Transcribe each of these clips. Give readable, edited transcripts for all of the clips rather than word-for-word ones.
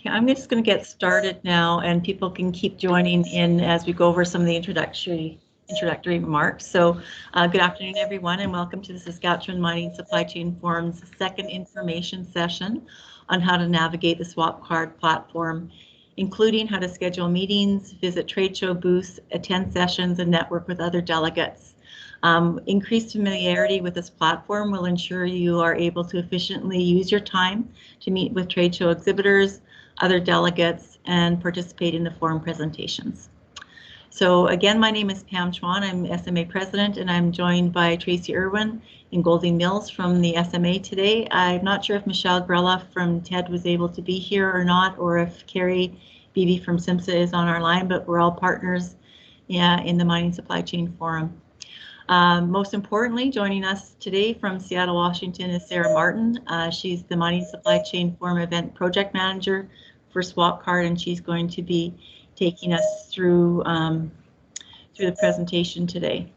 Okay, I'm just going to get started now, and people can keep joining in as we go over some of the introductory remarks. So good afternoon, everyone, and welcome to the Saskatchewan Mining Supply Chain Forum's second information session on how to navigate the swap card platform, including how to schedule meetings, visit trade show booths, attend sessions, and network with other delegates. Increased familiarity with this platform will ensure you are able to efficiently use your time to meet with trade show exhibitors, other delegates, and participate in the forum presentations. So again, my name is Pam Chwan. I'm SMA President, and I'm joined by Tracy Irwin in Golding Mills from the SMA today. I'm not sure if Michelle Grella from TED was able to be here or not, or if Carrie Beebe from SIMSA is on our line, but we're all partners in the Mining Supply Chain Forum. Most importantly, joining us today from Seattle, Washington is Sarah Martin. She's the Mining Supply Chain Forum Event Project Manager for Swap Card, and she's going to be taking us through the presentation today.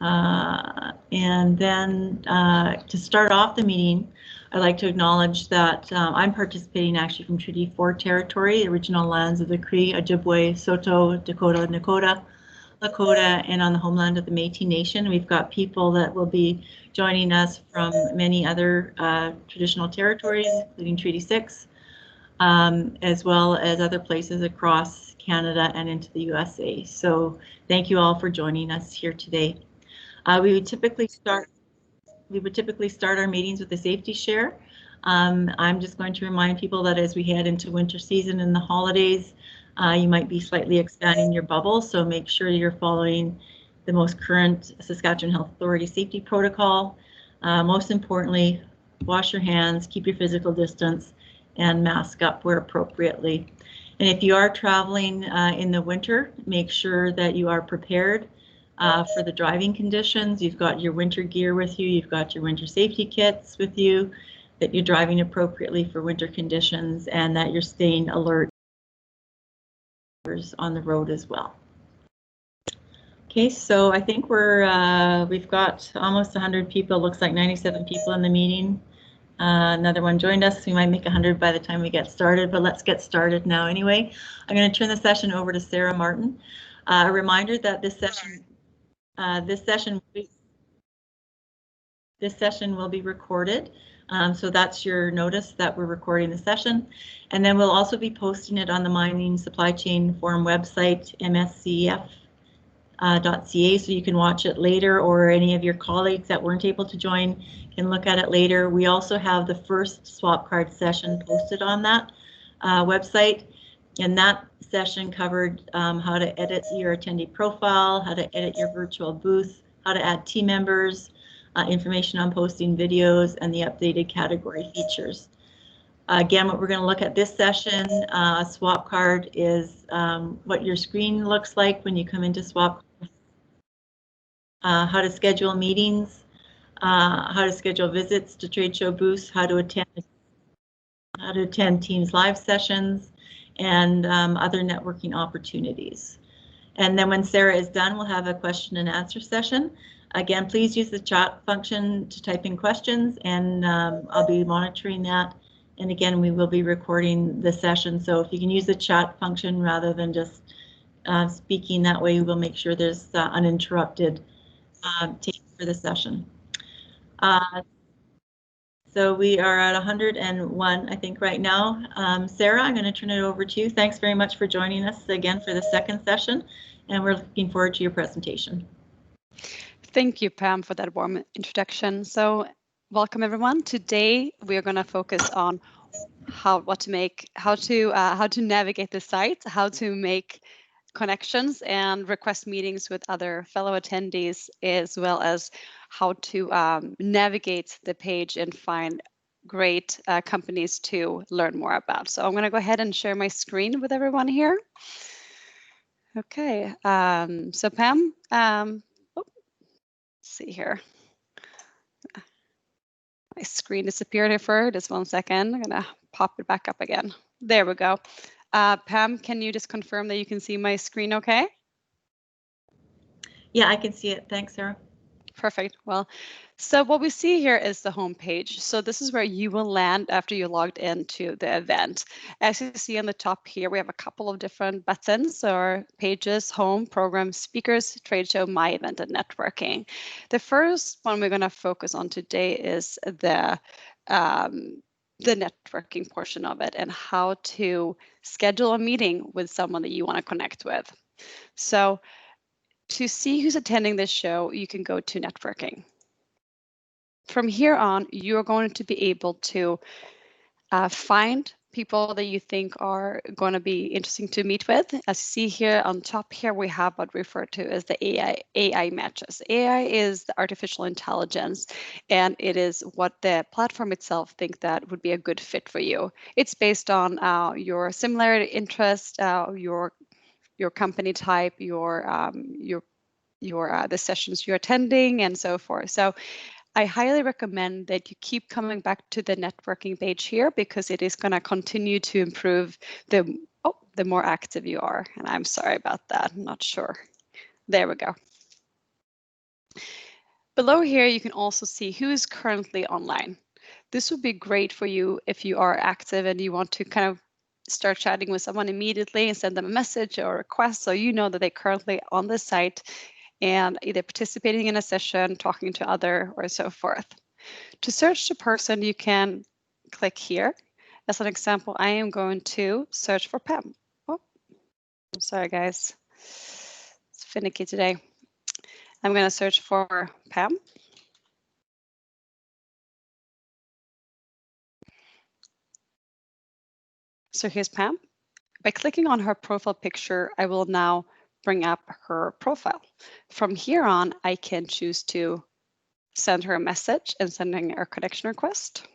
And then to start off the meeting, I'd like to acknowledge that I'm participating actually from Treaty 4 territory, the original lands of the Cree, Ojibwe, Saulteaux, Dakota, Nakota, Lakota, and on the homeland of the Métis Nation. We've got people that will be joining us from many other traditional territories, including Treaty 6, as well as other places across Canada and into the USA. So thank you all for joining us here today. We would typically start our meetings with a safety share. I'm just going to remind people that as we head into winter season and the holidays, you might be slightly expanding your bubble, so make sure you're following the most current Saskatchewan Health Authority safety protocol. Most importantly, wash your hands, keep your physical distance, and mask up where appropriately. And if you are traveling in the winter, make sure that you are prepared for the driving conditions. You've got your winter gear with you, you've got your winter safety kits with you, that you're driving appropriately for winter conditions, and that you're staying alert on the road as well. Okay, so I think we've got almost 100 people, looks like 97 people in the meeting. Another one joined us. We might make 100 by the time we get started, but let's get started now anyway. I'm going to turn the session over to Sarah Martin. A reminder that this session will be recorded. So that's your notice that we're recording the session. And then we'll also be posting it on the Mining Supply Chain Forum website, mscf.ca, so you can watch it later, or any of your colleagues that weren't able to join can look at it later. We also have the first swap card session posted on that website, and that session covered how to edit your attendee profile, how to edit your virtual booth, how to add team members, information on posting videos, and the updated category features. Again, what we're going to look at this session, swap card, is what your screen looks like when you come into swap card, how to schedule meetings, how to schedule visits to trade show booths, how to attend Teams live sessions, and other networking opportunities. And then when Sarah is done, we'll have a question and answer session. Again, please use the chat function to type in questions, and I'll be monitoring that. And again, we will be recording the session, so if you can use the chat function rather than just speaking, that way we'll make sure there's uninterrupted tape for the session. So we are at 101, I think, right now. Sarah, I'm going to turn it over to you. Thanks very much for joining us again for the second session, and we're looking forward to your presentation. Thank you, Pam, for that warm introduction. So welcome, everyone. Today we are going to focus on how to navigate the site, how to make connections and request meetings with other fellow attendees, as well as how to navigate the page and find great companies to learn more about. So I'm going to go ahead and share my screen with everyone here. Okay, so Pam, see here. My screen disappeared here for just 1 second. I'm gonna pop it back up again. There we go. Pam, can you just confirm that you can see my screen okay? Yeah, I can see it. Thanks, Sarah. Perfect. Well, so what we see here is the home page. So this is where you will land after you logged into the event. As you see on the top here, we have a couple of different buttons or pages: home, programs, speakers, trade show, my event, and networking. The first one we're going to focus on today is the networking portion of it and how to schedule a meeting with someone that you want to connect with. So to see who's attending this show, you can go to networking. From here on, you're going to be able to find people that you think are going to be interesting to meet with. As you see here on top here, we have what we refer to as the AI matches. AI is the artificial intelligence, and it is what the platform itself think that would be a good fit for you. It's based on your similarity interest, your company type, the sessions you're attending, and so forth. So I highly recommend that you keep coming back to the networking page here, because it is going to continue to improve the more active you are. And I'm sorry about that. I'm not sure. There we go. Below here, you can also see who is currently online. This would be great for you if you are active and you want to kind of start chatting with someone immediately and send them a message or a request, so you know that they're currently on the site and either participating in a session, talking to other, or so forth. To search the person, you can click here. As an example, I am going to search for Pam. Oh, I'm sorry, guys. It's finicky today. I'm going to search for Pam. So here's Pam. By clicking on her profile picture, I will now bring up her profile. From here on, I can choose to send her a message and sending her a connection request.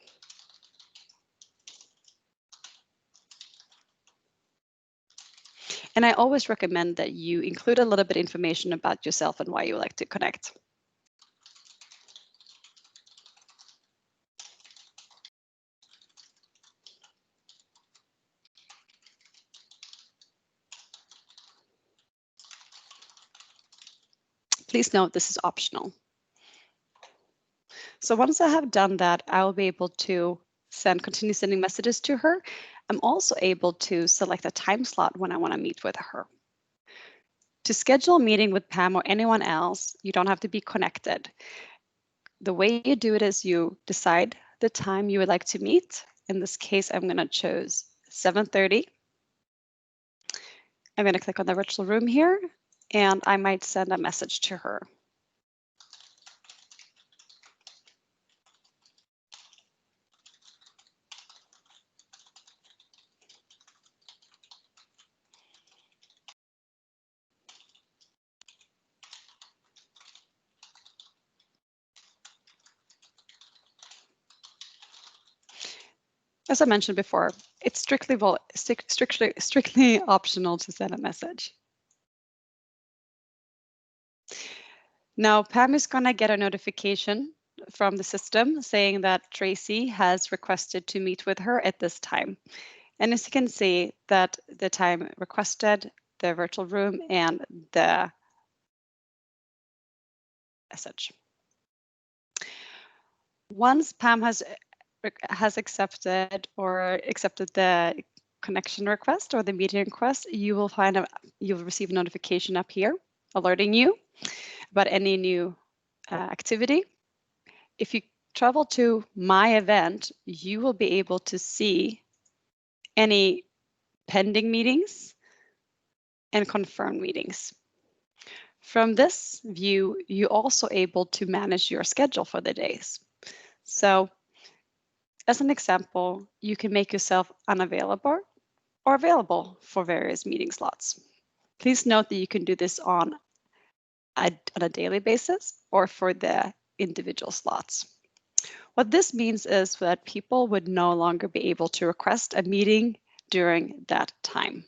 And I always recommend that you include a little bit of information about yourself and why you like to connect. Please note this is optional. So once I have done that, I will be able to continue sending messages to her. I'm also able to select a time slot when I want to meet with her. To schedule a meeting with Pam or anyone else, you don't have to be connected. The way you do it is you decide the time you would like to meet. In this case, I'm going to choose 7:30. I'm going to click on the virtual room here, and I might send a message to her. As I mentioned before, it's strictly optional to send a message. Now, Pam is going to get a notification from the system saying that Tracy has requested to meet with her at this time. And as you can see, that the time requested, the virtual room, and the message. Once Pam has accepted the connection request or the meeting request, you'll receive a notification up here alerting you about any new activity. If you travel to my event, you will be able to see any pending meetings and confirmed meetings. From this view, you're also able to manage your schedule for the days. So as an example, you can make yourself unavailable or available for various meeting slots. Please note that you can do this on a daily basis or for the individual slots. What this means is that people would no longer be able to request a meeting during that time.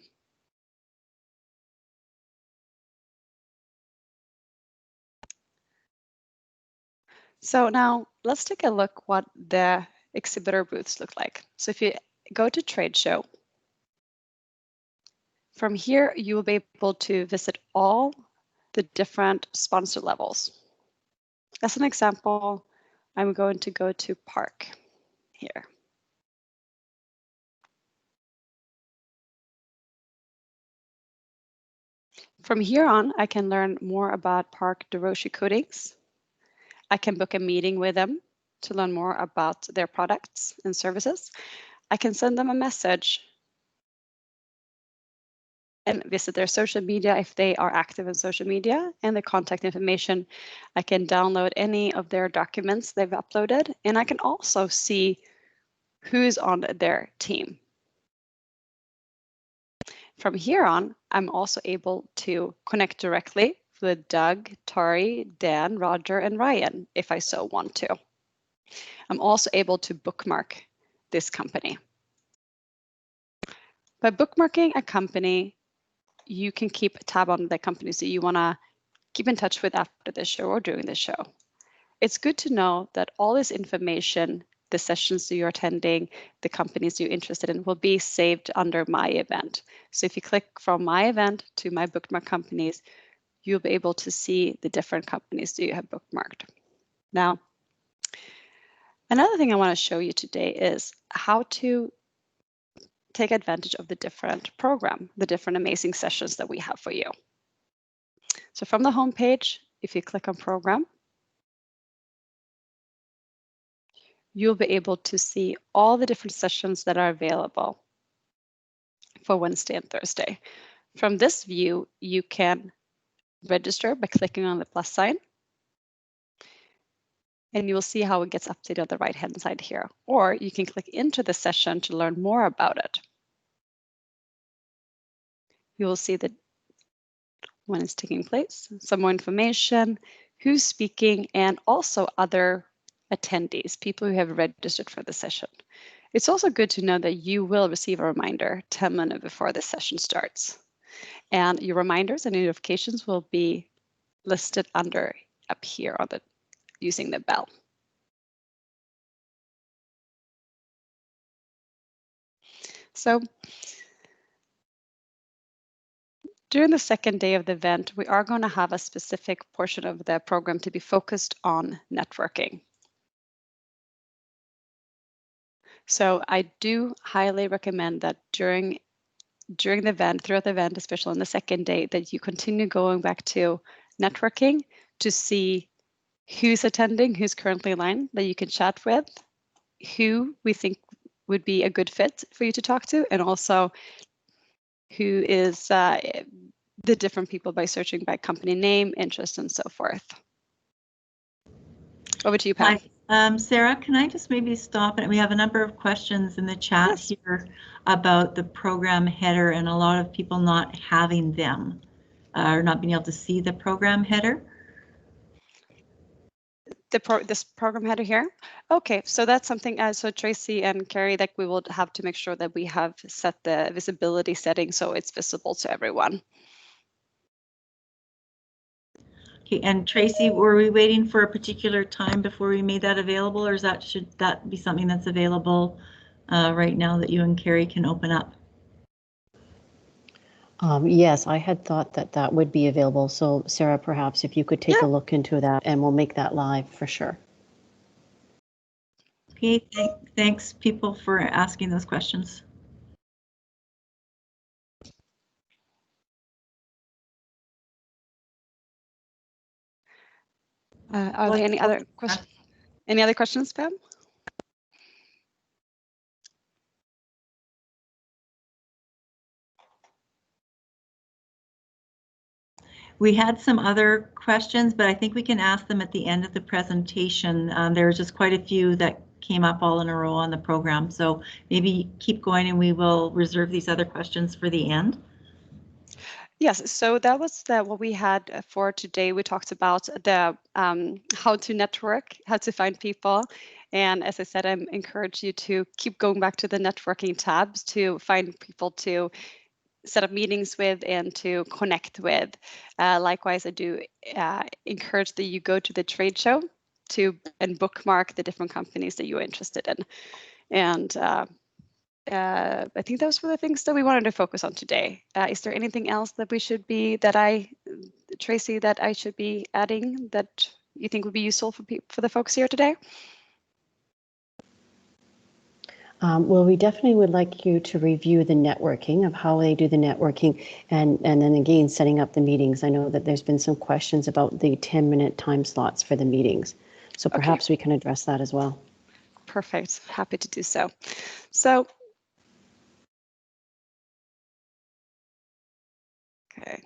So now let's take a look what the exhibitor booths look like. So if you go to trade show, from here you will be able to visit all the different sponsor levels. as an example, I'm going to go to Park here. From here on, I can learn more about Park DeRoche coatings. I can book a meeting with them to learn more about their products and services. I can send them a message and visit their social media if they are active in social media, and the contact information. I can download any of their documents they've uploaded, and I can also see who's on their team. From here on, I'm also able to connect directly with Doug, Tari, Dan, Roger, and Ryan if I so want to. I'm also able to bookmark this company. By bookmarking a company, you can keep a tab on the companies that you want to keep in touch with after the show or during the show. It's good to know that all this information, the sessions that you're attending, the companies you're interested in, will be saved under My Event. So if you click from My Event to My Bookmark Companies, you'll be able to see the different companies that you have bookmarked. Now, another thing I want to show you today is how to take advantage of the different program, the different amazing sessions that we have for you. So from the home page, if you click on Program, you'll be able to see all the different sessions that are available for Wednesday and Thursday. From this view, you can register by clicking on the plus sign, and you will see how it gets updated on the right-hand side here. Or you can click into the session to learn more about it. You will see that when it's taking place, some more information, who's speaking, and also other attendees, people who have registered for the session. It's also good to know that you will receive a reminder 10 minutes before the session starts. And your reminders and notifications will be listed under up here on the using the bell. So during the second day of the event, we are going to have a specific portion of the program to be focused on networking. So I do highly recommend that during the event, throughout the event, especially on the second day, that you continue going back to networking to see who's attending, who's currently in line that you can chat with, who we think would be a good fit for you to talk to, and also who is the different people by searching by company name, interest, and so forth. Over to you, Pam. Hi. Sarah, can I just maybe stop? And we have a number of questions in the chat here about the program header and a lot of people not having them or not being able to see the program header. This program header here. Okay, so that's something. So Tracy and Carrie, that we will have to make sure that we have set the visibility setting so it's visible to everyone. Okay, and Tracy, were we waiting for a particular time before we made that available, or should that be something that's available right now that you and Carrie can open up? Yes, I had thought that that would be available. So Sarah, perhaps if you could take a look into that, and we'll make that live for sure. Okay, thanks people for asking those questions. Are there any other questions? Any other questions, Pam? We had some other questions, but I think we can ask them at the end of the presentation. There was just quite a few that came up all in a row on the program, so maybe keep going and we will reserve these other questions for the end. Yes, so that was what we had for today. We talked about the how to network, how to find people. And as I said, I encourage you to keep going back to the networking tabs to find people to set up meetings with and to connect with. Likewise, I do encourage that you go to the trade show and bookmark the different companies that you're interested in. And I think those were the things that we wanted to focus on today. Is there anything else that we should be, Tracy, that I should be adding that you think would be useful for the folks here today? Well, we definitely would like you to review the networking of how they do the networking and then again, setting up the meetings. I know that there's been some questions about the 10-minute time slots for the meetings. So perhaps we can address that as well. Perfect. Happy to do so. So, okay.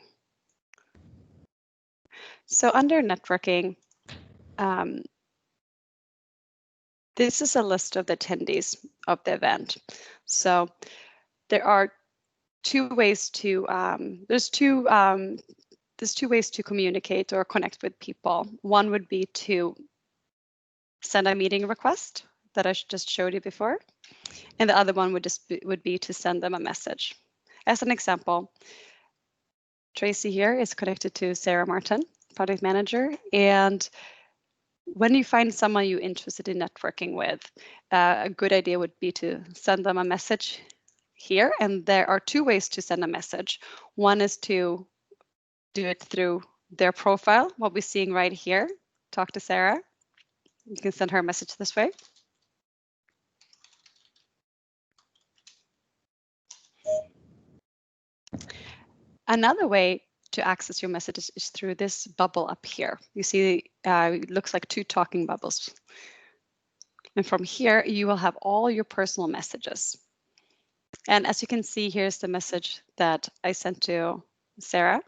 So under networking, this is a list of the attendees of the event. So there are two ways to there's two ways to communicate or connect with people. One would be to send a meeting request that I just showed you before, and the other one would be to send them a message. As an example, Tracy here is connected to Sarah Martin, product manager, and when you find someone you're interested in networking with, a good idea would be to send them a message here. And there are two ways to send a message. One is to do it through their profile, what we're seeing right here. Talk to Sarah. You can send her a message this way. Another way to access your messages is through this bubble up here. You see, it looks like two talking bubbles. And from here, you will have all your personal messages. And as you can see, here's the message that I sent to Sarah.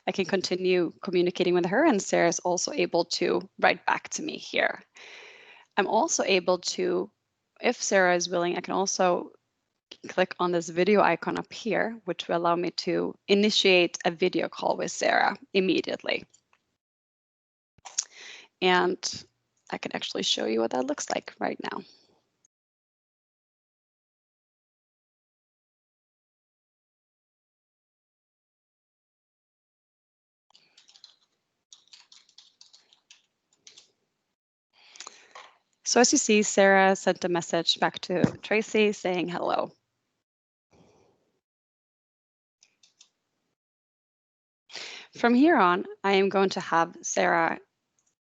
I can continue communicating with her, and Sarah is also able to write back to me here. I'm also able to, if Sarah is willing, I can also click on this video icon up here, which will allow me to initiate a video call with Sarah immediately. And I can actually show you what that looks like right now. So as you see, Sarah sent a message back to Tracy saying hello. From here on, I am going to have Sarah,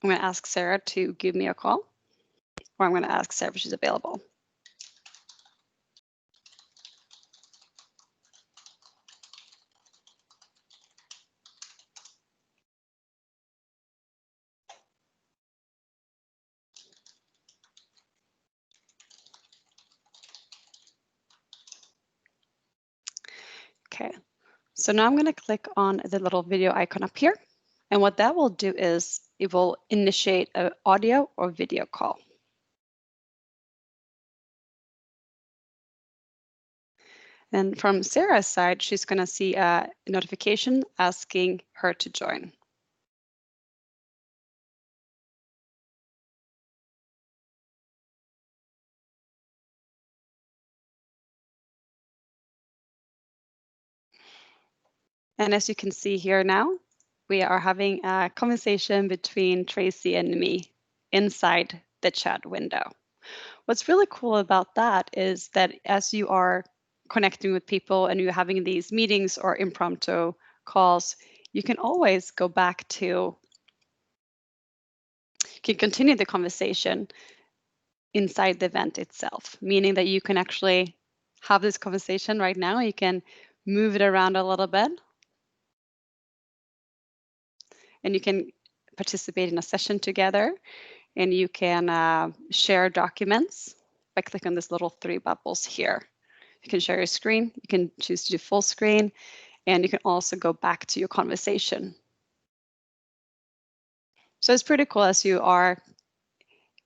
I'm going to ask Sarah to give me a call, or I'm going to ask Sarah if she's available. Okay, so now I'm going to click on the little video icon up here. And what that will do is it will initiate an audio or video call. And from Sarah's side, she's going to see a notification asking her to join. And as you can see here now, we are having a conversation between Tracy and me inside the chat window. What's really cool about that is that as you are connecting with people and you're having these meetings or impromptu calls, you can always go back to, you can continue the conversation inside the event itself, meaning that you can actually have this conversation right now. You can move it around a little bit, and you can participate in a session together, and you can share documents by clicking on this little three bubbles here. You can share your screen, you can choose to do full screen, and you can also go back to your conversation. So it's pretty cool as you are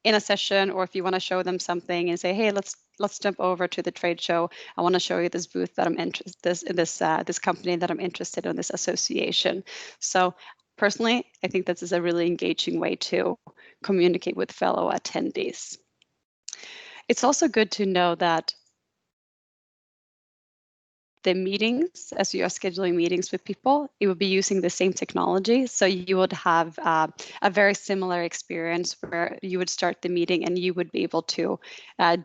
in a session, or if you want to show them something and say, hey, let's jump over to the trade show. I want to show you this booth that I'm interested in, this company that I'm interested in, this association. So personally, I think this is a really engaging way to communicate with fellow attendees. It's also good to know that the meetings, as you are scheduling meetings with people, it will be using the same technology. So you would have a very similar experience where you would start the meeting and you would be able to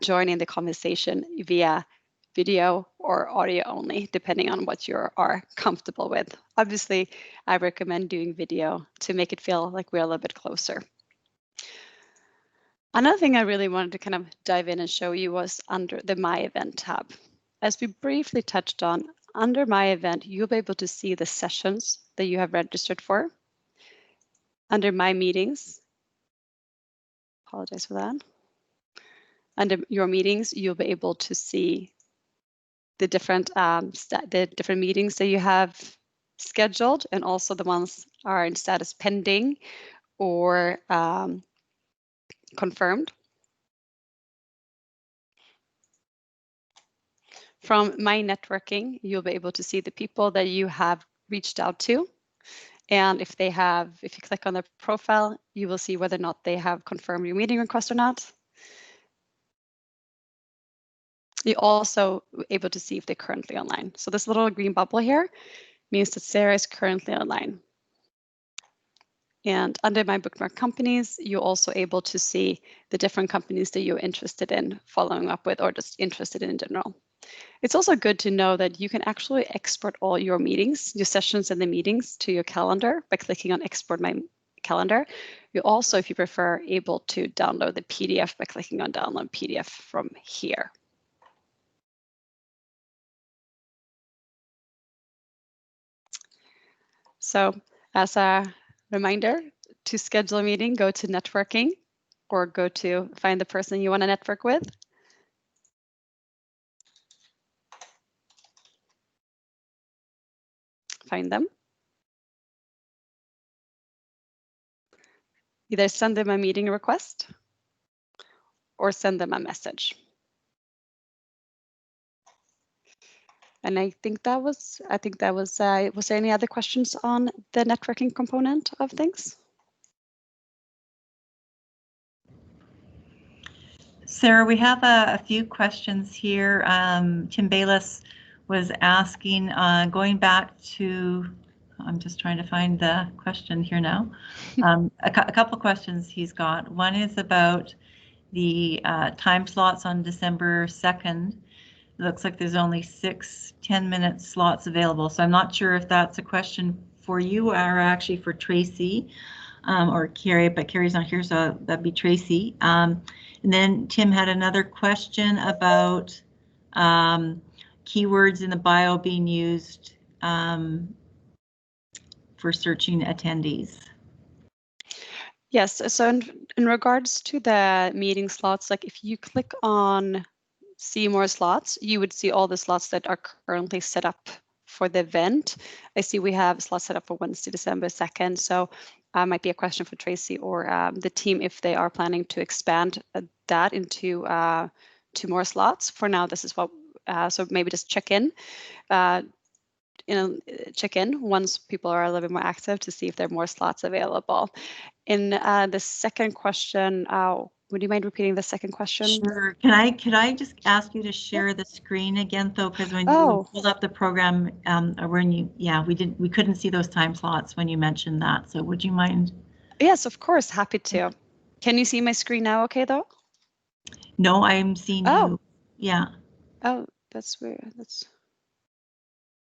join in the conversation via video or audio only, depending on what you are comfortable with. Obviously, I recommend doing video to make it feel like we're a little bit closer. Another thing I really wanted to kind of dive in and show you was under the My Event tab. As we briefly touched on, under My Event, you'll be able to see the sessions that you have registered for. Under My Meetings, apologize for that. Under Your Meetings, you'll be able to see the different meetings that you have scheduled, and also the ones are in status pending or confirmed. From My Networking, you'll be able to see the people that you have reached out to. And if you click on their profile, you will see whether or not they have confirmed your meeting request or not. You're also able to see if they're currently online. So this little green bubble here means that Sarah is currently online. And under My Bookmark Companies, you're also able to see the different companies that you're interested in following up with, or just interested in general. It's also good to know that you can actually export all your meetings, your sessions and the meetings, to your calendar by clicking on Export My Calendar. You're also, if you prefer, able to download the PDF by clicking on Download PDF from here. So as a reminder, to schedule a meeting, go to Networking, or go to find the person you want to network with. Find them. Either send them a meeting request or send them a message. And I think that was, was there any other questions on the networking component of things? Sarah, we have a few questions here. Tim Bayless was asking, going back to, I'm just trying to find the question here now. A couple questions he's got. One is about the time slots on December 2nd. It looks like there's only 6 10-minute slots available. So I'm not sure if that's a question for you or actually for Tracy or Carrie, but Carrie's not here, so that'd be Tracy. And then Tim had another question about keywords in the bio being used for searching attendees. Yes, so in regards to the meeting slots, like if you click on see more slots, you would see all the slots that are currently set up for the event. I see we have slots set up for Wednesday, December 2nd. So might be a question for Tracy or the team if they are planning to expand that into 2 more slots. For now, this is what, so maybe just check in. Check in once people are a little bit more active to see if there are more slots available. In the second question, would you mind repeating the second question? Sure. Could I just ask you to share the screen again, though, because when you pulled up the program, or when you, we couldn't see those time slots when you mentioned that. So would you mind? Yes, of course, happy to. Can you see my screen now? Okay, though. No, I'm seeing you. Yeah. Oh, that's weird.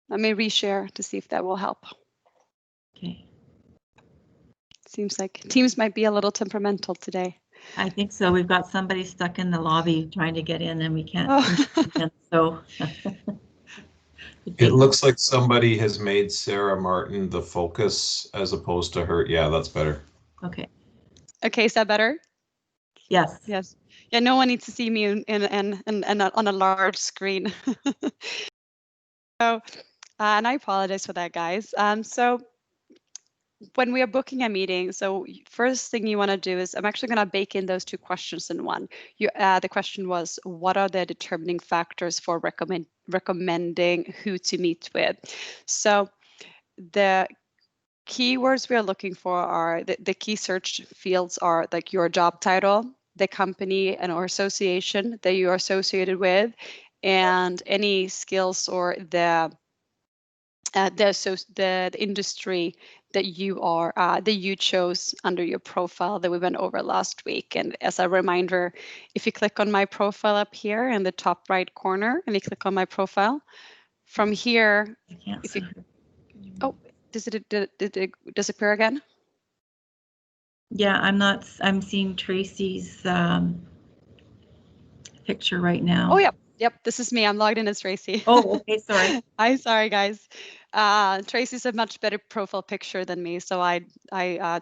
Let me reshare to see if that will help. Okay. Seems like Teams might be a little temperamental today. I think so. We've got somebody stuck in the lobby trying to get in and we can't. So it looks like somebody has made Sarah Martin the focus as opposed to her. Yeah, that's better. Okay. Okay, is that better? Yes. Yes. Yeah, no one needs to see me on a large screen. So, and I apologize for that, guys. So when we are booking a meeting, so first thing you want to do is, I'm actually going to bake in those 2 questions in one. The question was, what are the determining factors for recommending who to meet with? So the keywords we are looking for are, the key search fields are like your job title, the company and or association that you are associated with, and any skills or the industry that you chose under your profile that we went over last week. And as a reminder, if you click on my profile up here in the top right corner, and you click on my profile, from here, I can't if see you, her. oh, did it disappear again? Yeah, I'm seeing Tracy's picture right now. Oh, yep, this is me. I'm logged in as Tracy. Oh, okay, sorry. I'm sorry, guys. Tracy's a much better profile picture than me, so I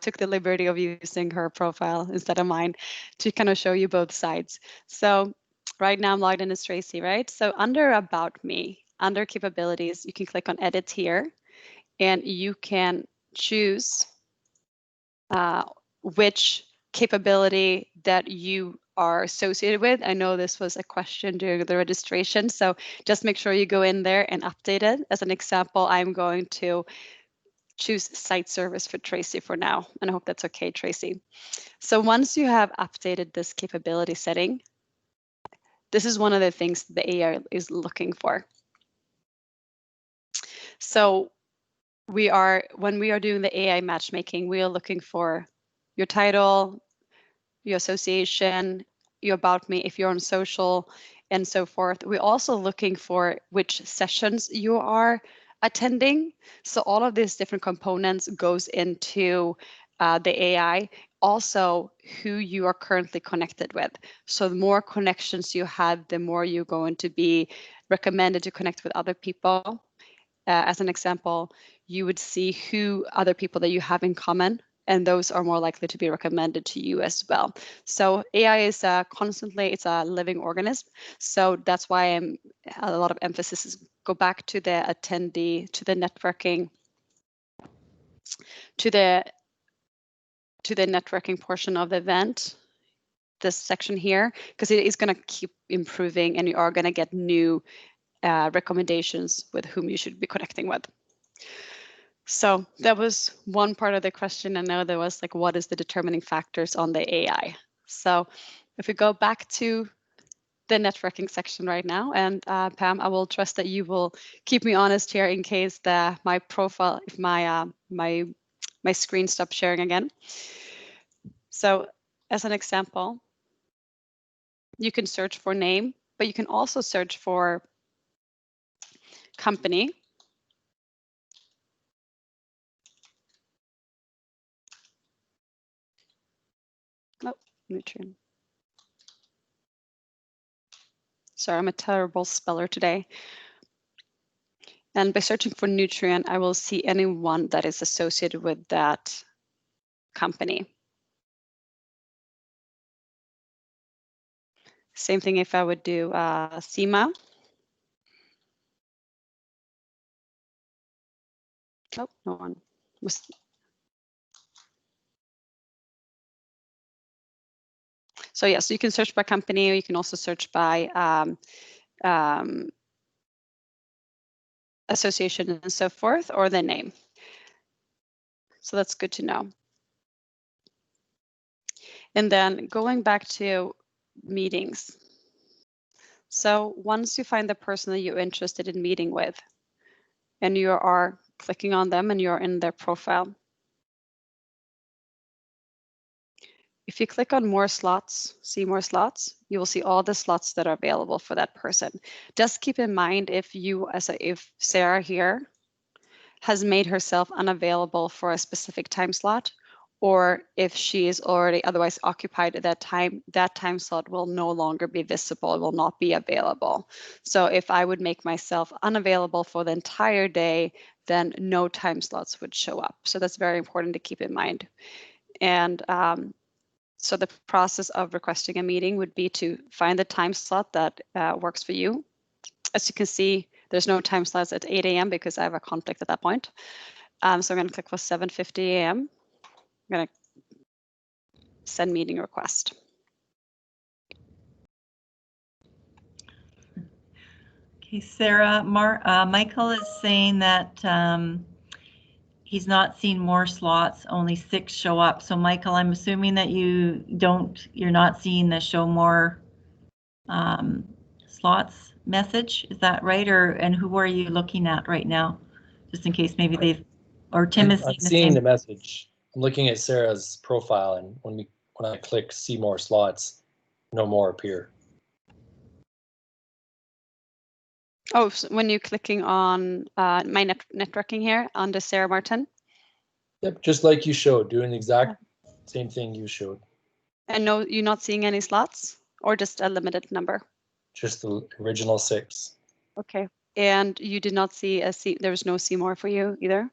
took the liberty of using her profile instead of mine to kind of show you both sides. So right now I'm logged in as Tracy, right? So under About Me, under Capabilities, you can click on Edit here, and you can choose which capability that you are associated with. I know this was a question during the registration, so just make sure you go in there and update it. As an example, I'm going to choose site service for Tracy for now, and I hope that's okay, Tracy. So once you have updated this capability setting, this is one of the things the AI is looking for. So when we are doing the AI matchmaking, we are looking for your title, your association, your About Me, if you're on social, and so forth. We're also looking for which sessions you are attending. So all of these different components goes into the AI. Also, who you are currently connected with. So the more connections you have, the more you're going to be recommended to connect with other people. As an example, you would see who other people that you have in common, and those are more likely to be recommended to you as well. So AI is it's a living organism. So that's why a lot of emphasis is go back to the attendee, to the networking, to the networking portion of the event, this section here, because it is going to keep improving, and you are going to get new recommendations with whom you should be connecting with. So that was one part of the question. I know there was like, what is the determining factors on the AI? So if we go back to the networking section right now, and Pam, I will trust that you will keep me honest here in case my profile, if my screen stops sharing again. So as an example, you can search for name, but you can also search for company. Oh, Nutrien. Sorry, I'm a terrible speller today. And by searching for Nutrien, I will see anyone that is associated with that company. Same thing if I would do SEMA. Oh, no one was. So yeah, so you can search by company, or you can also search by association and so forth, or the name. So that's good to know. And then going back to meetings. So once you find the person that you're interested in meeting with, and you are clicking on them and you're in their profile, if you click on more slots, see more slots, you will see all the slots that are available for that person. Just keep in mind if Sarah here has made herself unavailable for a specific time slot, or if she is already otherwise occupied at that time slot will no longer be visible, it will not be available. So if I would make myself unavailable for the entire day, then no time slots would show up. So that's very important to keep in mind. And so the process of requesting a meeting would be to find the time slot that works for you. As you can see, there's no time slots at 8 a.m. because I have a conflict at that point. So I'm going to click for 7:50 a.m. I'm going to send meeting request. Okay, Sarah, Michael is saying that he's not seen more slots, only 6 show up. So Michael, I'm assuming that you're not seeing the show more slots message. Is that right? And who are you looking at right now? Just in case maybe they've Or Tim is I'm seeing the seeing same. the message. I'm looking at Sarah's profile, and when I click see more slots, no more appear. Oh, so when you're clicking on my networking here under Sarah Martin. Yep, just like you showed, doing the exact same thing you showed. And no, you're not seeing any slots, or just a limited number? Just the original 6. Okay. And you did not see there was no see more for you either?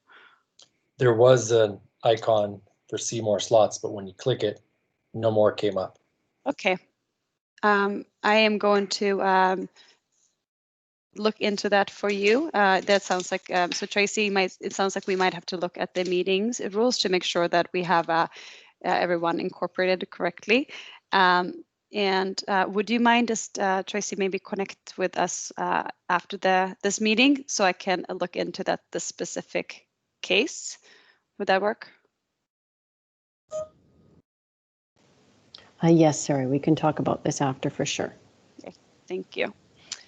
There was an icon for see more slots, but when you click it, no more came up. Okay. I am going to look into that for you. That sounds like, so Tracy, it sounds like we might have to look at the meetings rules to make sure that we have everyone incorporated correctly. And would you mind just, Tracy, maybe connect with us after this meeting so I can look into the specific case? Would that work? Yes, Sarah, we can talk about this after for sure. Okay, thank you.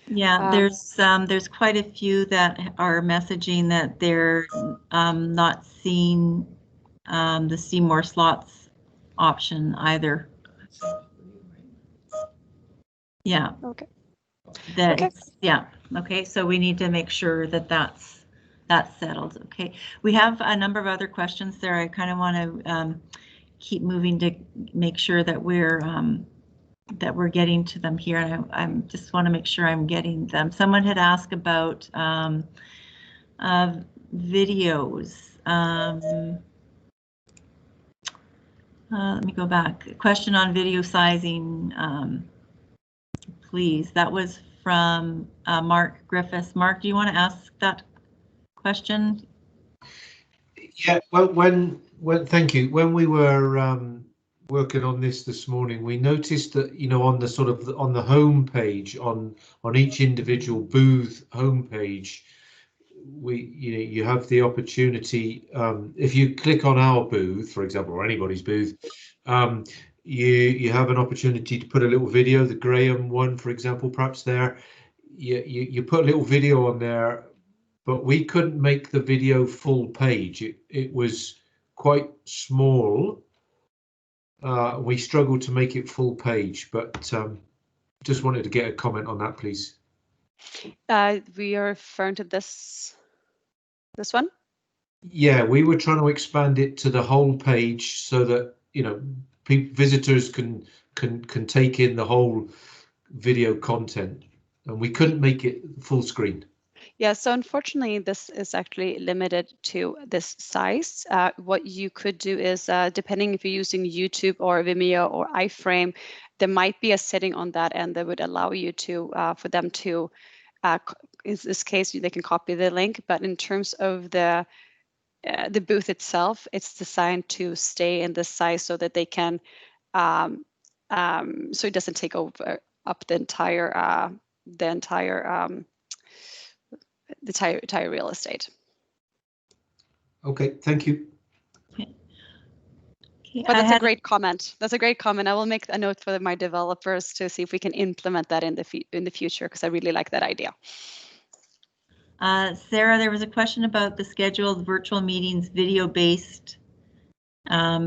Yeah, there's quite a few that are messaging that they're not seeing the see more slots option either. Yeah. Okay. Okay. Yeah. Okay. So we need to make sure that that's settled. Okay. We have a number of other questions there. I kind of want to keep moving to make sure that we're getting to them here. And I just want to make sure I'm getting them. Someone had asked about videos. Let me go back. A question on video sizing, please. That was from Mark Griffiths. Mark, do you want to ask that question? Yeah, well, thank you. When we were working on this morning, we noticed that, you know, on the sort of on the home page, on each individual booth homepage, you have the opportunity, if you click on our booth, for example, or anybody's booth, you have an opportunity to put a little video. The Graham one, for example, perhaps there, you put a little video on there, but we couldn't make the video full page. It was quite small. We struggled to make it full page, but just wanted to get a comment on that, please. We are referring to this one? Yeah, we were trying to expand it to the whole page so that, you know, visitors can take in the whole video content, and we couldn't make it full screen. Yeah, so unfortunately, this is actually limited to this size. What you could do is, depending if you're using YouTube or Vimeo or iframe, there might be a setting on that end that would allow you to, for them to, in this case, they can copy the link. But in terms of the booth itself, it's designed to stay in this size so that they can, so it doesn't take over up the entire real estate. Okay, thank you. Okay. But that's a great comment. That's a great comment. I will make a note for my developers to see if we can implement that in the future, because I really like that idea. Sarah, there was a question about the scheduled virtual meetings video-based. I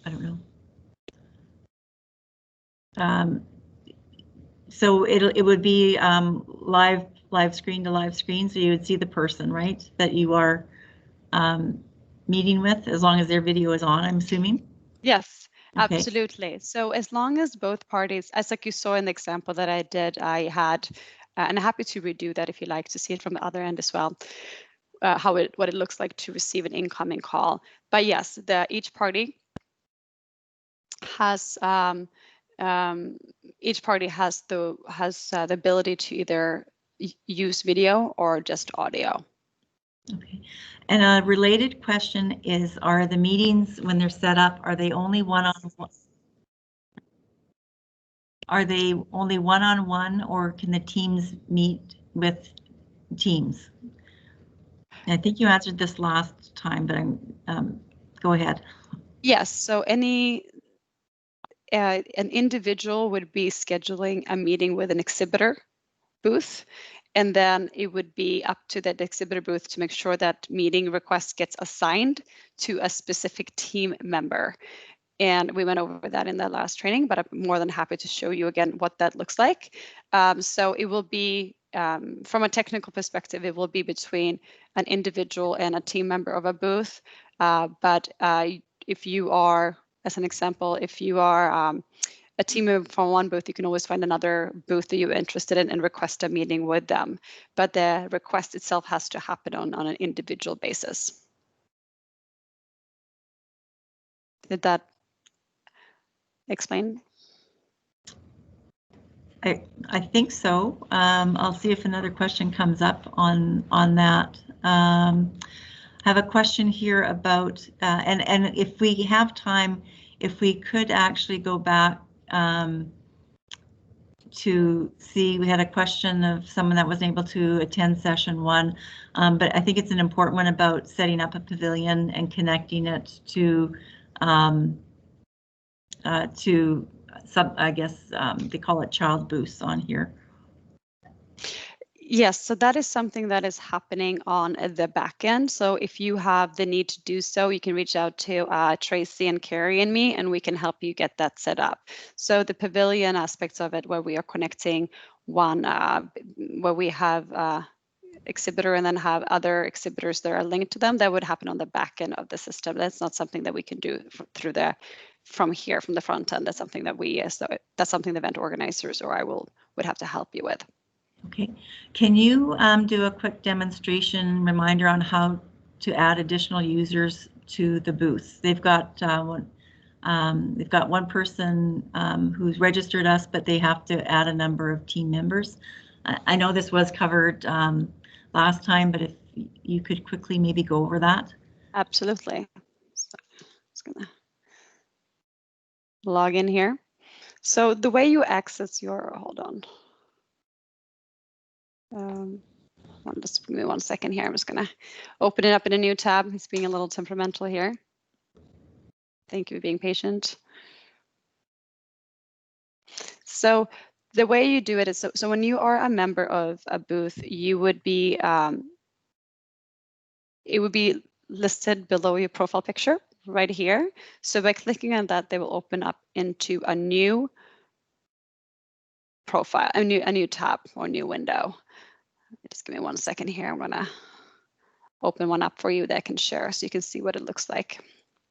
don't know. So it would be live screen to live screen, so you would see the person, right, that you are meeting with, as long as their video is on, I'm assuming? Yes, okay. Absolutely. So as long as both parties, as like you saw in the example that I did, I had, and I'm happy to redo that if you like to see it from the other end as well, what it looks like to receive an incoming call. But yes, each party has the ability to either use video or just audio. Okay. And a related question is, are the meetings, when they're set up, are they only one-on-one? Are they only one-on-one, or can the teams meet with teams? I think you answered this last time, but go ahead. Yes, so an individual would be scheduling a meeting with an exhibitor booth. And then it would be up to that exhibitor booth to make sure that meeting request gets assigned to a specific team member. And we went over that in the last training, but I'm more than happy to show you again what that looks like. So it will be, from a technical perspective, it will be between an individual and a team member of a booth. But if you are, as an example, if you are a team member from one booth, you can always find another booth that you're interested in and request a meeting with them. But the request itself has to happen on an individual basis. Did that explain? I think so. I'll see if another question comes up on that. I have a question here about, and if we have time, if we could actually go back to see, we had a question of someone that wasn't able to attend session 1, but I think it's an important one about setting up a pavilion and connecting it to some, I guess they call it child booths on here. Yes, so that is something that is happening on the back end. So if you have the need to do so, you can reach out to Tracy and Carrie and me, and we can help you get that set up. So the pavilion aspects of it, where we are connecting one, where we have exhibitor and then have other exhibitors that are linked to them, that would happen on the back end of the system. That's not something that we can do through from here, from the front end. That's something that that's something the event organizers or I would have to help you with. Okay, can you do a quick demonstration reminder on how to add additional users to the booths? They've got one person who's registered us, but they have to add a number of team members. I know this was covered last time, but if you could quickly maybe go over that. Absolutely. So I'm just gonna log in here. So the way you access your, hold on. Just give me 1 second here. I'm just gonna open it up in a new tab. It's being a little temperamental here. Thank you for being patient. So the way you do it is, so when you are a member of a booth, you would be, it would be listed below your profile picture right here. So by clicking on that, they will open up into a new profile, a new tab or new window. Just give me 1 second here. I'm gonna open one up for you that I can share so you can see what it looks like.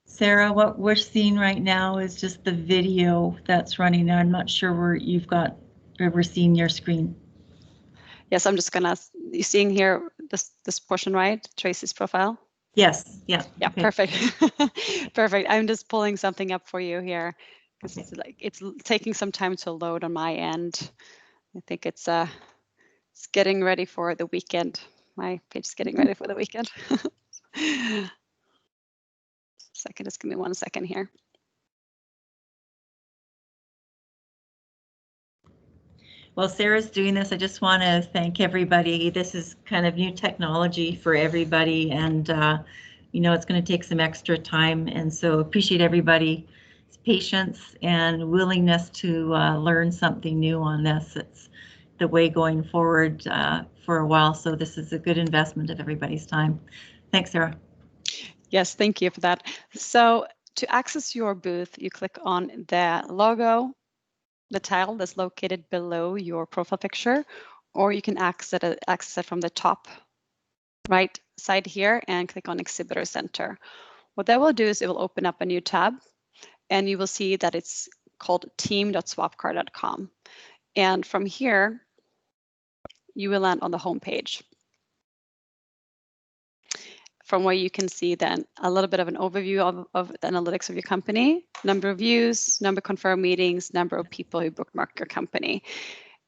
Sarah, what we're seeing right now is just the video that's running there. I'm not sure where we're seeing your screen. Yes, I'm just gonna, you seeing here this portion, right? Tracy's profile? Yes, yeah. Yeah, okay. Perfect. Perfect. I'm just pulling something up for you here because it's taking some time to load on my end. I think it's getting ready for the weekend. My page is getting ready for the weekend. Just give me 1 second here. While Sarah's doing this, I just want to thank everybody. This is kind of new technology for everybody, and you know, it's going to take some extra time, and so appreciate everybody's patience and willingness to learn something new on this. It's the way going forward for a while, so this is a good investment of everybody's time. Thanks, Sarah. Yes, thank you for that. So to access your booth, you click on the logo, the tile that's located below your profile picture, or you can access it from the top right side here and click on Exhibitor Center. What that will do is it will open up a new tab, and you will see that it's called team.swapcard.com. And from here, you will land on the home page, from where you can see then a little bit of an overview of the analytics of your company, number of views, number of confirmed meetings, number of people who bookmark your company.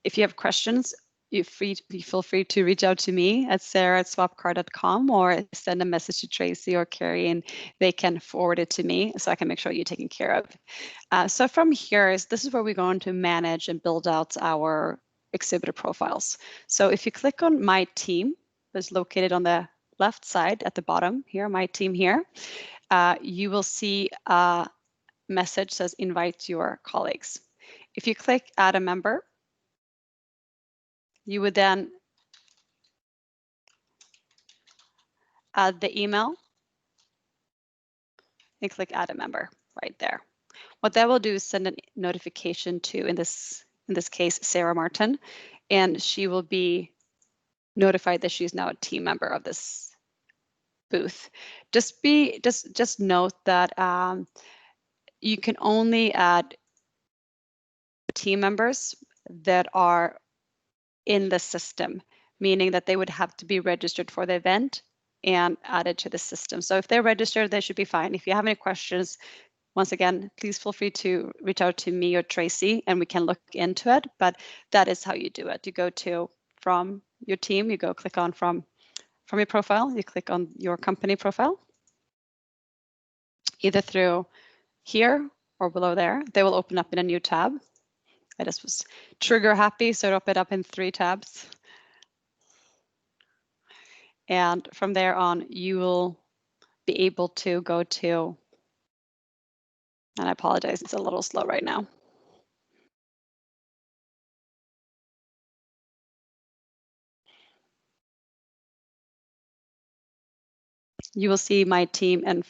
If you have questions, you feel free to reach out to me at sarah@swapcard.com or send a message to Tracy or Carrie, and they can forward it to me so I can make sure you're taken care of. So from here, this is where we're going to manage and build out our exhibitor profiles. So if you click on My Team, that's located on the left side at the bottom here, My Team here, you will see a message says invite your colleagues. If you click add a member, you would then add the email and click add a member right there. What that will do is send a notification to, in this case, Sarah Martin, and she will be notified that she's now a team member of this booth. Just note that you can only add team members that are in the system, meaning that they would have to be registered for the event and added to the system. So if they're registered, they should be fine. If you have any questions, once again, please feel free to reach out to me or Tracy and we can look into it, but that is how you do it. You go to from your team, you go click on from your profile, you click on your company profile, either through here or below there. They will open up in a new tab. I just was trigger happy, so it opened up in 3 tabs. And from there on, you will be able to go to, and I apologize, it's a little slow right now. You will see my team, and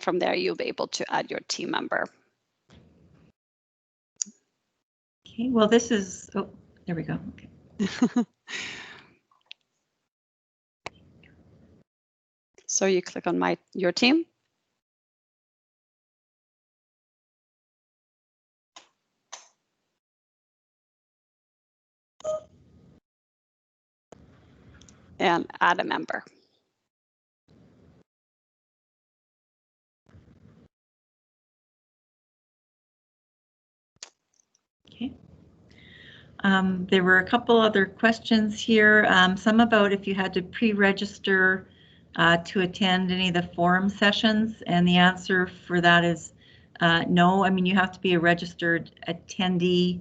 from there you'll be able to add your team member. Okay, well, this is, oh, there we go. Okay. So you click on your team. And add a member. Okay. There were a couple other questions here, some about if you had to pre-register to attend any of the forum sessions, and the answer for that is no. I mean, you have to be a registered attendee,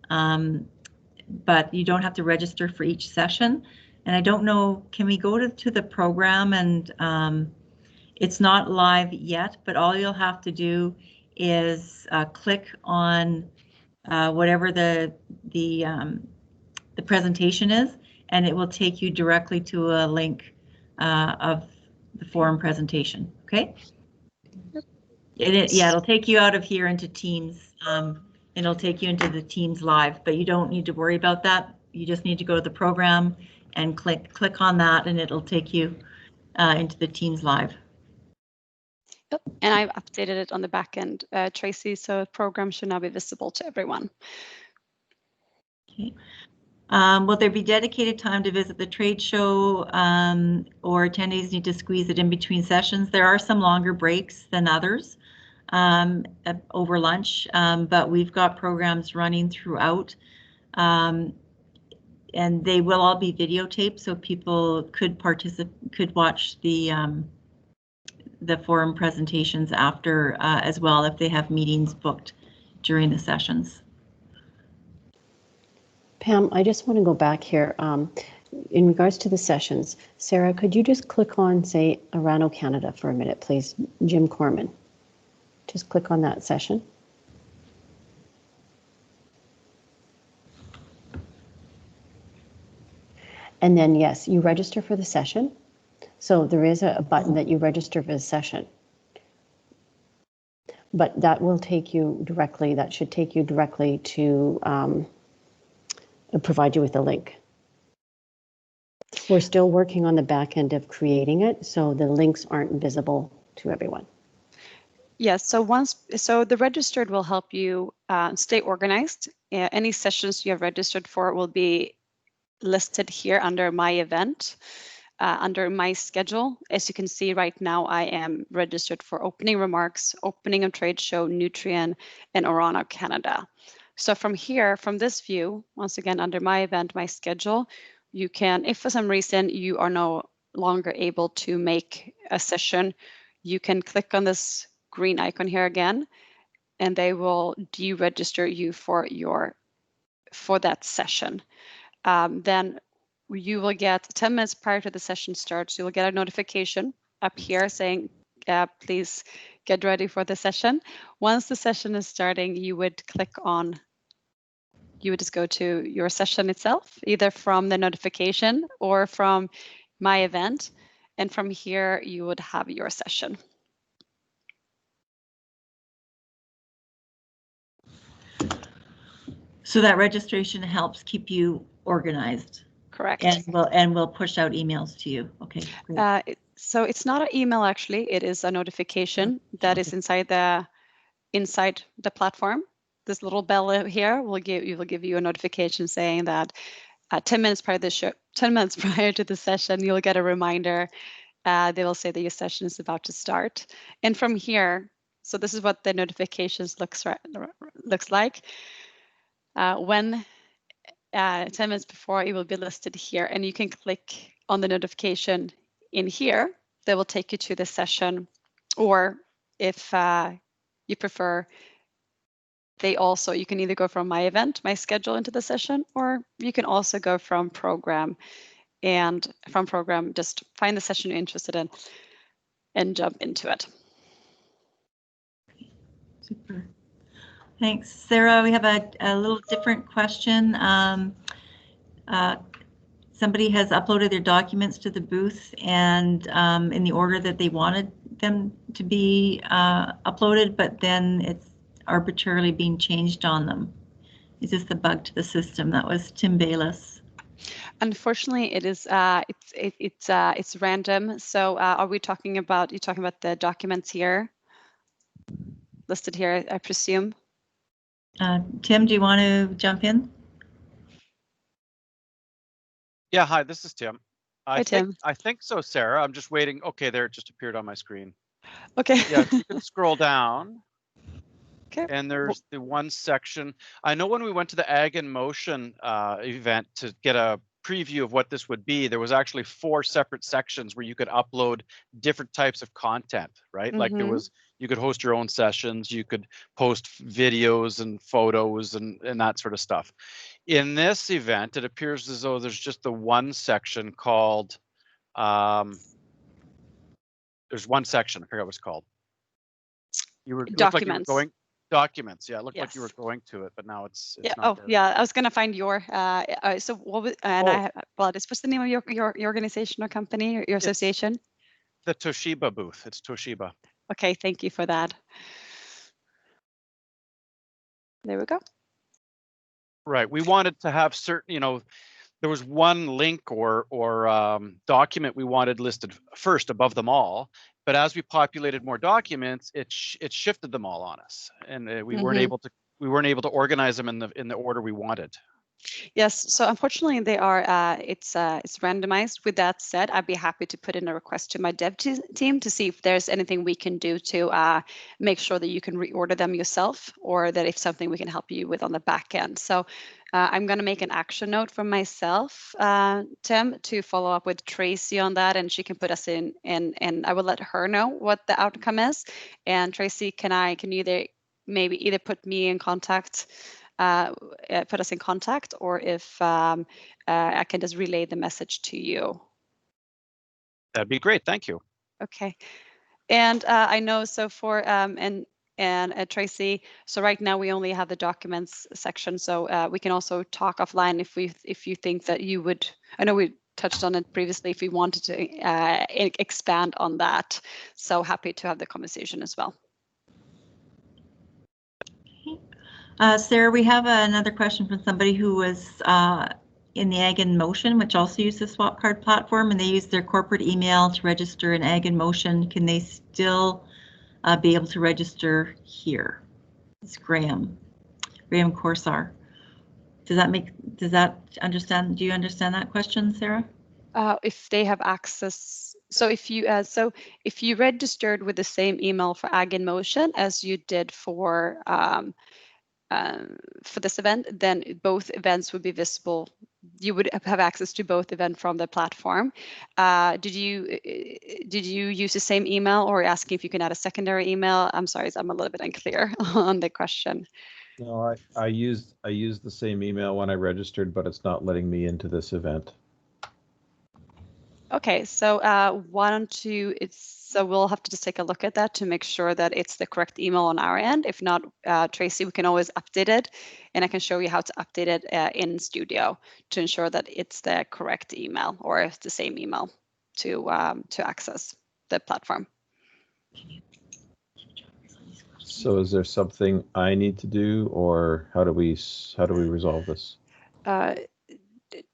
but you don't have to register for each session. And I don't know, can we go to the program, and it's not live yet, but all you'll have to do is click on whatever the presentation is, and it will take you directly to a link of the forum presentation. Okay. Yeah, it'll take you out of here into Teams, and it'll take you into the Teams live, but you don't need to worry about that. You just need to go to the program and click on that, and it'll take you into the Teams live. Yep. And I've updated it on the back end, Tracy, so the program should now be visible to everyone. Okay. Will there be dedicated time to visit the trade show, or attendees need to squeeze it in between sessions? There are some longer breaks than others over lunch, but we've got programs running throughout, and they will all be videotaped, so people could watch the forum presentations after as well if they have meetings booked during the sessions. Pam, I just want to go back here. In regards to the sessions, Sarah, could you just click on, say, Orano Canada for a minute, please? Jim Corman. Just click on that session. And then, yes, you register for the session. So there is a button that you register for the session. But that will take you directly, that should take you directly to provide you with a link. We're still working on the back end of creating it, so the links aren't visible to everyone. Yes, so the registered will help you stay organized. Any sessions you have registered for will be listed here under my event, under my schedule. As you can see right now, I am registered for opening remarks, opening of trade show, Nutrien, and Orano Canada. So from here, from this view, once again, under my event, my schedule, you can, if for some reason you are no longer able to make a session, you can click on this green icon here again, and they will deregister you for that session. Then you will get 10 minutes prior to the session starts, you will get a notification up here saying, please get ready for the session. Once the session is starting, you would click on you would just go to your session itself, either from the notification or from My Event. And from here, you would have your session. So that registration helps keep you organized. Correct. And we'll push out emails to you. Okay, great. So it's not an email, actually. It is a notification that is inside the platform. This little bell here will give you a notification saying that 10 minutes prior to the show, 10 minutes prior to the session, you'll get a reminder. They will say that your session is about to start. And from here, so this is what the notifications looks like. When 10 minutes before, it will be listed here, and you can click on the notification in here. That will take you to the session, or if you prefer, you can either go from My Event, My Schedule into the session, or you can also go from Program, and from Program, just find the session you're interested in and jump into it. Super. Thanks, Sarah. We have a little different question. Somebody has uploaded their documents to the booth, and in the order that they wanted them to be uploaded, but then it's arbitrarily being changed on them. Is this the bug to the system? That was Tim Bayless. Unfortunately, it is. It's random. So, are we talking about? You're talking about the documents here, listed here, I presume. Tim, do you want to jump in? Yeah, hi, this is Tim. Hi, Tim. I think so, Sarah. I'm just waiting. Okay, there it just appeared on my screen. Okay. Yeah, you can scroll down. Okay. And there's the one section. I know when we went to the Ag in Motion event to get a preview of what this would be, there was actually 4 separate sections where you could upload different types of content, right? Like there was, you could host your own sessions, you could post videos and photos and that sort of stuff. In this event, it appears as though there's just the one section called, there's one section, I forgot what it's called. Documents. Documents, yeah, it looked Yes. like you were going to it, but now it's yeah. not Oh, there. yeah. I was gonna find your. So what was? And what's the name of your organization or company or your association? The Toshiba booth. It's Toshiba. Okay, thank you for that. There we go. Right. We wanted to have certain, there was one link or document we wanted listed first above them all, but as we populated more documents, it shifted them all on us, and we weren't able to organize them in the order we wanted. Yes, so unfortunately they are, it's randomized. With that said, I'd be happy to put in a request to my dev team to see if there's anything we can do to make sure that you can reorder them yourself, or that if something we can help you with on the back end. So I'm going to make an action note for myself, Tim, to follow up with Tracy on that, and she can put us in, and I will let her know what the outcome is. And Tracy, can you either put me in contact, put us in contact, or if I can just relay the message to you. That'd be great. Thank you. Okay. And I know, so for and Tracy, so right now we only have the documents section, so we can also talk offline if you think that you would. I know we touched on it previously, if we wanted to expand on that. So happy to have the conversation as well. Sarah, we have another question from somebody who was in the Ag in Motion, which also uses the Swap Card platform, and they use their corporate email to register in Ag in Motion. Can they still be able to register here? It's Graham Corsar. Do you understand that question, Sarah? If they have access, so if you registered with the same email for Ag in Motion as you did for this event, then both events would be visible. You would have access to both events from the platform. Did you use the same email, or asking if you can add a secondary email? I'm sorry, I'm a little bit unclear on the question. No, I used the same email when I registered, but it's not letting me into this event. Okay, so why don't you, so we'll have to just take a look at that to make sure that it's the correct email on our end. If not, Tracy, we can always update it, and I can show you how to update it in Studio to ensure that it's the correct email or it's the same email to access the platform. So is there something I need to do, or how do we resolve this?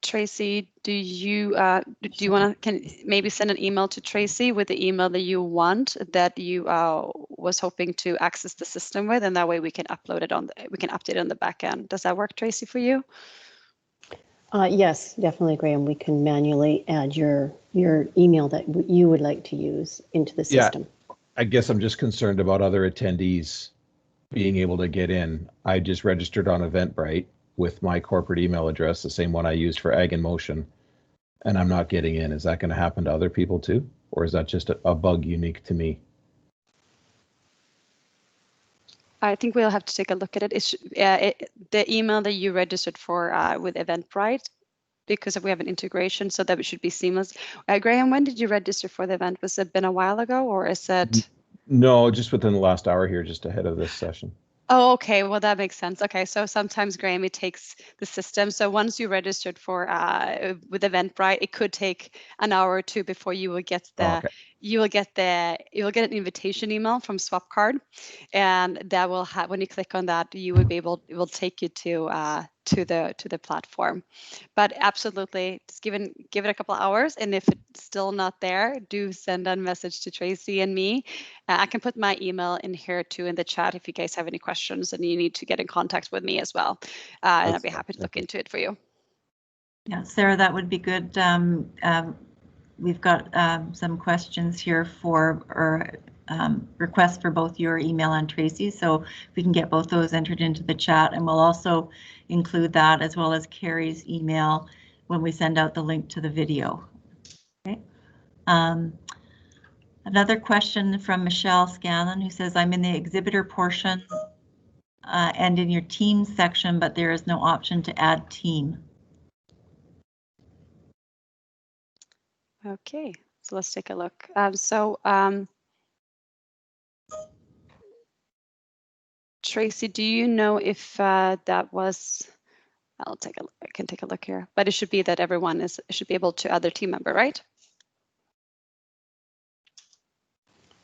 Tracy, do you want to can maybe send an email to Tracy with the email that you want, that you was hoping to access the system with, and that way we can upload it we can update it on the back end. Does that work, Tracy, for you? Yes, definitely, Graham. We can manually add your email that you would like to use into the system. I guess I'm just concerned about other attendees being able to get in. I just registered on Eventbrite with my corporate email address, the same one I used for Ag in Motion, and I'm not getting in. Is that going to happen to other people too? Or is that just a bug unique to me? I think we'll have to take a look at it. It's the email that you registered for with Eventbrite, because we have an integration, so that it should be seamless. Graham, when did you register for the event? Was it been a while ago, or is it? No, just within the last hour here, just ahead of this session. Oh, okay. Well, that makes sense. Okay, so sometimes, Graham, it takes the system. So once you registered for with Eventbrite, it could take an hour or two before you will get the you will get an invitation email from Swapcard, and that will have, when you click on that, you will be able, it will take you to the platform. But absolutely, just give it a couple of hours, and if it's still not there, do send a message to Tracy and me. I can put my email in here too in the chat if you guys have any questions and you need to get in contact with me as well, and I'd be happy to look into it for you. Yeah, Sarah, that would be good. We've got some questions here for, or requests for both your email and Tracy's, so we can get both those entered into the chat, and we'll also include that as well as Carrie's email when we send out the link to the video. Okay. Another question from Michelle Scanlon, who says, I'm in the exhibitor portion and in your team section, but there is no option to add team. Okay, so let's take a look. Tracy, do you know if that was, I'll take a look, I can take a look here, but it should be that everyone should be able to add their team member, right?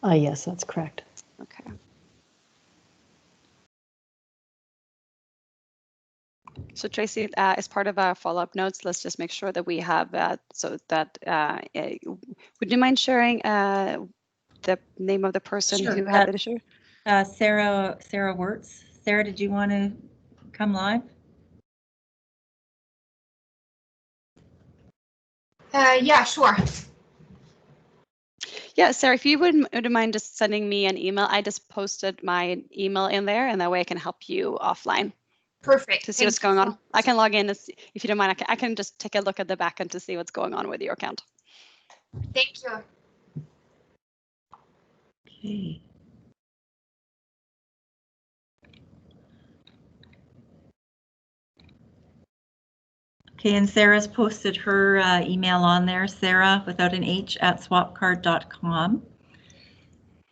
Yes, that's correct. Okay. So Tracy, as part of our follow-up notes, let's just make sure that we have so that, would you mind sharing the name of the person who had the issue? Sarah Wirtz. Sarah, did you want to come live? Yeah, sure. Yeah, Sarah, if you wouldn't mind just sending me an email, I just posted my email in there, and that way I can help you offline. Perfect. To see what's going on. I can log in, if you don't mind. I can just take a look at the backend to see what's going on with your account. Thank you. Okay. Okay, and Sarah's posted her email on there, Sarah without an H at swapcard.com.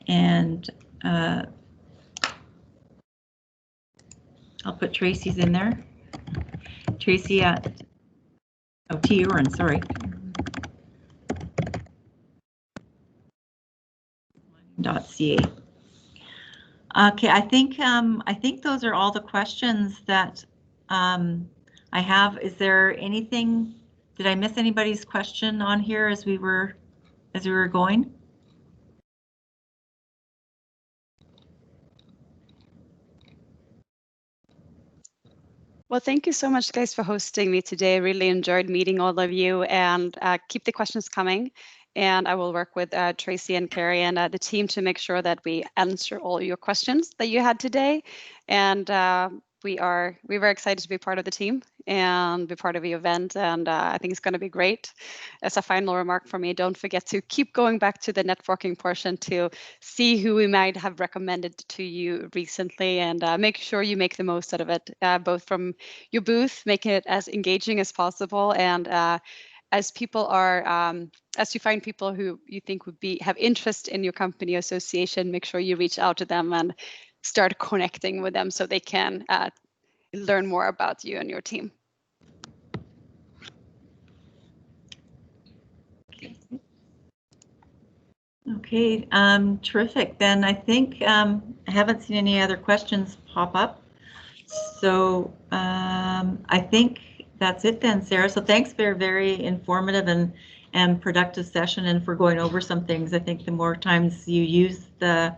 And I'll put Tracy's in there. Tracy at, oh, T. Uren, sorry. .ca. Okay, I think those are all the questions that I have. Is there anything? Did I miss anybody's question on here as we were going? Well, thank you so much, guys, for hosting me today. I really enjoyed meeting all of you, and keep the questions coming. And I will work with Tracy and Carrie and the team to make sure that we answer all your questions that you had today. And we're very excited to be part of the team and be part of the event. And I think it's going to be great. As a final remark for me, don't forget to keep going back to the networking portion to see who we might have recommended to you recently, and make sure you make the most out of it, both from your booth, making it as engaging as possible, and as people are, as you find people who you think would have interest in your company association, make sure you reach out to them and start connecting with them so they can learn more about you and your team. Okay, terrific. Then I think I haven't seen any other questions pop up. So I think that's it then, Sarah. So thanks for a very informative and productive session and for going over some things. I think the more times you use the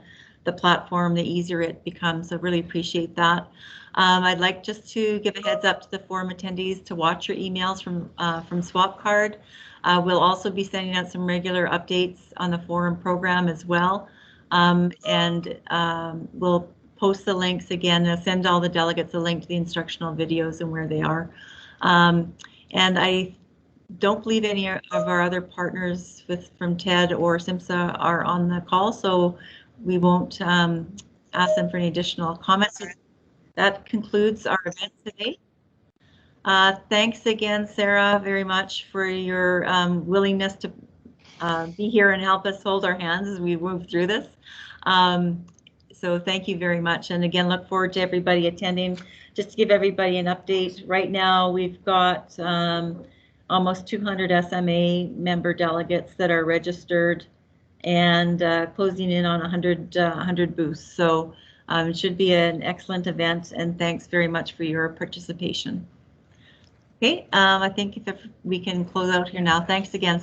platform, the easier it becomes. I really appreciate that. I'd like just to give a heads up to the forum attendees to watch your emails from SwapCard. We'll also be sending out some regular updates on the forum program as well. We'll post the links again, send all the delegates a link to the instructional videos and where they are. And I don't believe any of our other partners from TED or SIMSA are on the call, so we won't ask them for any additional comments. That concludes our event today. Thanks again, Sarah, very much for your willingness to be here and help us hold our hands as we move through this. So thank you very much. And again, look forward to everybody attending. Just to give everybody an update, right now we've got almost 200 SMA member delegates that are registered and closing in on 100 booths. So it should be an excellent event, and thanks very much for your participation. Okay, I think if we can close out here now. Thanks again, Sarah.